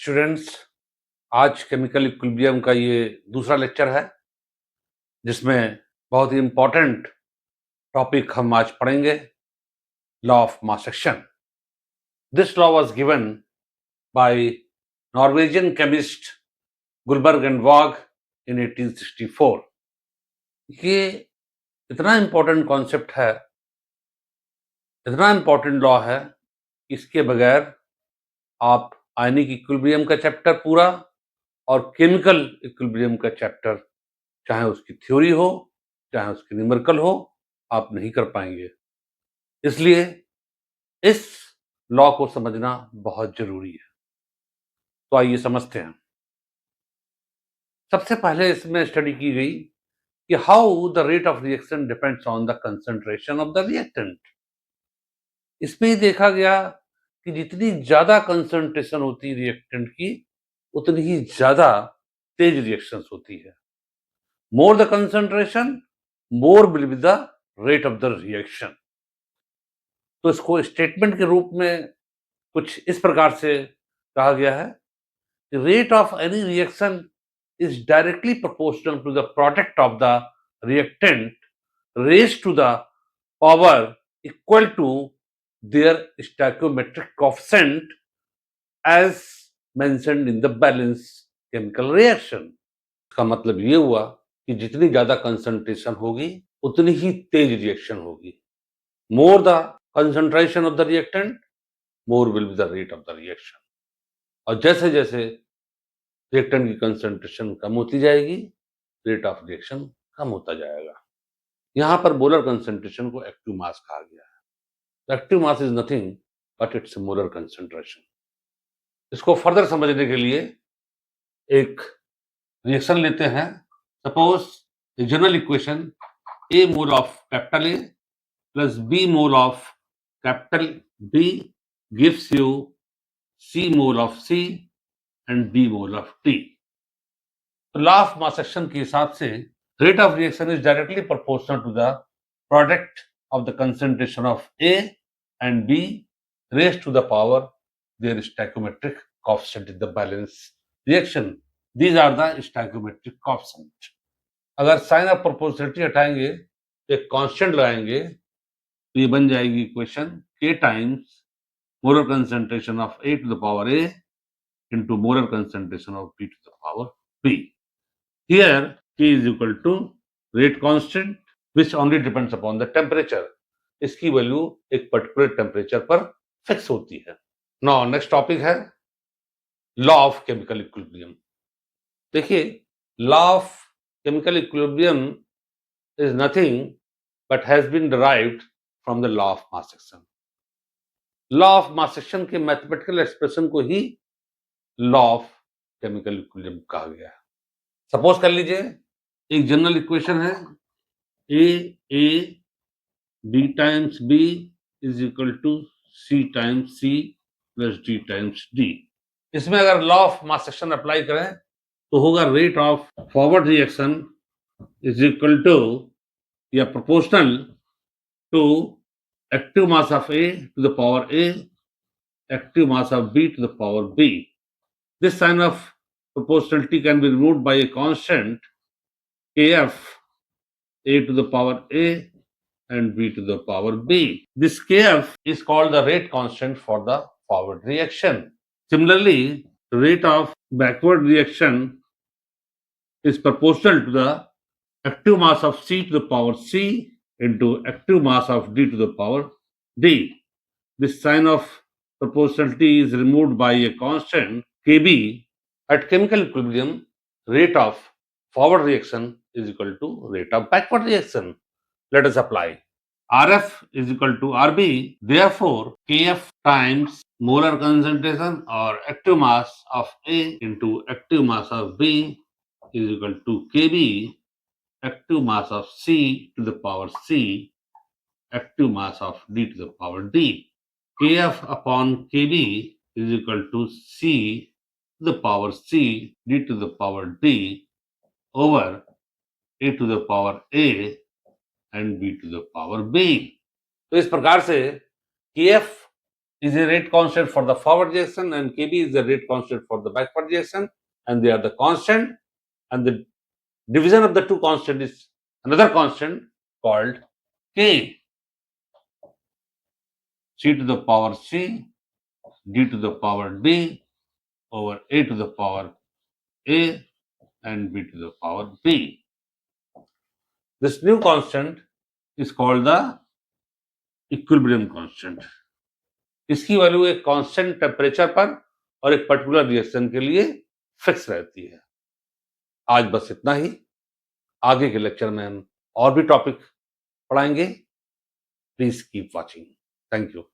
Students, आज chemical equilibrium का ये दूसरा लेक्चर है जिसमें बहुत ही इंपॉर्टेंट टॉपिक हम आज पढ़ेंगे, law of mass action. This law was given by Norwegian chemist Guldberg and Waage in 1864। ये इतना इंपॉर्टेंट कॉन्सेप्ट है, इतना इंपॉर्टेंट लॉ है, इसके बगैर आप आयनिक इक्विलिब्रियम का चैप्टर पूरा और केमिकल इक्विलिब्रियम का चैप्टर, चाहे उसकी थ्योरी हो चाहे उसकी न्यूमेरिकल हो, आप नहीं कर पाएंगे। इसलिए इस लॉ को समझना बहुत जरूरी है। तो आइए समझते हैं। सबसे पहले इसमें स्टडी की गई कि how the rate of reaction depends on the concentration of the reactant. इसमें देखा गया कि जितनी ज्यादा कंसंट्रेशन होती है रिएक्टेंट की, उतनी ही ज्यादा तेज रिएक्शंस होती है। More the concentration, more will be the rate of the reaction. तो इसको स्टेटमेंट के रूप में कुछ इस प्रकार से कहा गया है, rate of any reaction is directly proportional to the product of the reactant raised to the power equal to their stoichiometric coefficient as mentioned in the balance chemical reaction। इसका मतलब ये हुआ कि जितनी ज्यादा कंसंट्रेशन होगी उतनी ही तेज रिएक्शन होगी। More the concentration of the reactant, more will be the rate of the reaction. और जैसे जैसे रिएक्टेंट की कंसंट्रेशन कम होती जाएगी, रेट ऑफ रिएक्शन कम होता जाएगा। यहां पर मोलर कंसंट्रेशन को एक्टिव मास कहा गया है। Active mass is nothing but its molar concentration. इसको फर्दर समझने के लिए एक रिएक्शन लेते हैं। Suppose general equation A mole of capital A plus B mole of capital B gives you C mole of C and D mole of T. तो law of mass action के हिसाब से rate of reaction is directly proportional to the product of the concentration of A and B raised to the power their stoichiometric coefficient in the balance reaction. These are the stoichiometric coefficient. अगर sign of proportionality हटाएंगे तो एक constant लगाएंगे तो ये बन जाएगी equation K times molar concentration of A to the power A into molar concentration of B to the power B. Here K is equal to rate constant which only depends upon the temperature. इसकी value एक particular temperature पर fix होती है। Now next topic है law of chemical equilibrium. देखिए, law of chemical equilibrium is nothing but has been derived from the law of mass action. Law of mass action के mathematical expression को ही law of chemical equilibrium कहा गया है। Suppose कर लीजिए, एक जनरल इक्वेशन है A B times B is equal to C times C plus D times D. इसमें अगर law of mass action apply करें तो होगा rate of forward reaction is equal to या proportional to active mass of A to the power A active mass of B to the power B. This sign of proportionality can be removed by a constant kf a to the power a and b to the power b. This kf is called the rate constant for the forward reaction. Similarly, the rate of backward reaction is proportional to the active mass of c to the power c into active mass of d to the power d. This sign of proportionality is removed by a constant kb. At chemical equilibrium, rate of forward reaction is equal to rate of backward reaction. Let us apply. Rf is equal to Rb. Therefore, Kf times molar concentration or active mass of A into active mass of B is equal to Kb, active mass of C to the power C, active mass of D to the power D. Kf upon Kb is equal to C to the power C d to the power d over a to the power a and b to the power b। तो इस प्रकार से kf is a rate constant for the forward reaction and Kb is the rate constant for the backward reaction, and they are the constant, and the division of the two constant is another constant called K. C to the power C, D to the power D over A to the power A and B to the power B. This new constant is called the equilibrium constant. इसकी value एक constant temperature पर और एक particular reaction के लिए fix रहती है। आज बस इतना ही। आगे के लेक्चर में हम और भी टॉपिक पढ़ाएंगे। Please keep watching. Thank you.